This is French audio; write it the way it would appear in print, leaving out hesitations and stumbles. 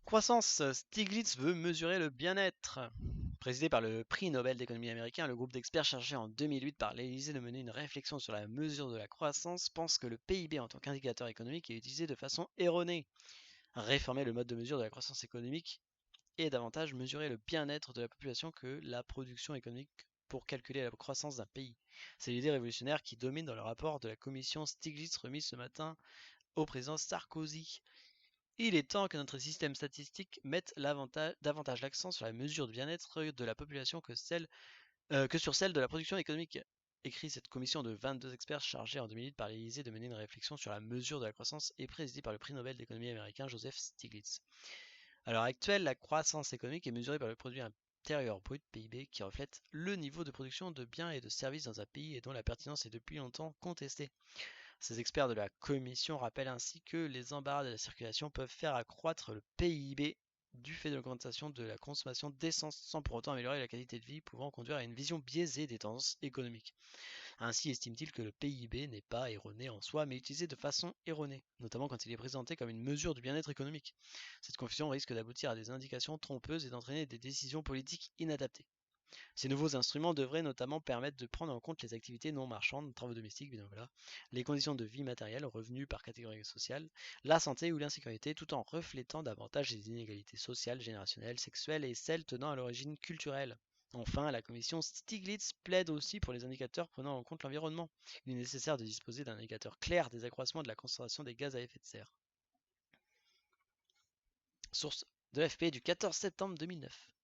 Croissance, Stiglitz veut mesurer le bien-être. Présidé par le prix Nobel d'économie américain, le groupe d'experts chargé en 2008 par l'Élysée de mener une réflexion sur la mesure de la croissance pense que le PIB en tant qu'indicateur économique est utilisé de façon erronée. Réformer le mode de mesure de la croissance économique et davantage mesurer le bien-être de la population que la production économique pour calculer la croissance d'un pays. C'est l'idée révolutionnaire qui domine dans le rapport de la commission Stiglitz remis ce matin au président Sarkozy. Il est temps que notre système statistique mette davantage l'accent sur la mesure de bien-être de la population que sur celle de la production économique. Écrit cette commission de 22 experts chargés en 2008 par l'Élysée de mener une réflexion sur la mesure de la croissance et présidée par le prix Nobel d'économie américain Joseph Stiglitz. À l'heure actuelle, la croissance économique est mesurée par le produit intérieur brut (PIB) qui reflète le niveau de production de biens et de services dans un pays et dont la pertinence est depuis longtemps contestée. Ces experts de la Commission rappellent ainsi que les embarras de la circulation peuvent faire accroître le PIB du fait de l'augmentation de la consommation d'essence sans pour autant améliorer la qualité de vie, pouvant conduire à une vision biaisée des tendances économiques. Ainsi estime-t-il que le PIB n'est pas erroné en soi, mais utilisé de façon erronée, notamment quand il est présenté comme une mesure du bien-être économique. Cette confusion risque d'aboutir à des indications trompeuses et d'entraîner des décisions politiques inadaptées. Ces nouveaux instruments devraient notamment permettre de prendre en compte les activités non marchandes, travaux domestiques, bénévolat, les conditions de vie matérielle, revenus par catégorie sociale, la santé ou l'insécurité, tout en reflétant davantage les inégalités sociales, générationnelles, sexuelles et celles tenant à l'origine culturelle. Enfin, la commission Stiglitz plaide aussi pour les indicateurs prenant en compte l'environnement. Il est nécessaire de disposer d'un indicateur clair des accroissements de la concentration des gaz à effet de serre. Source de l'AFP du 14 septembre 2009.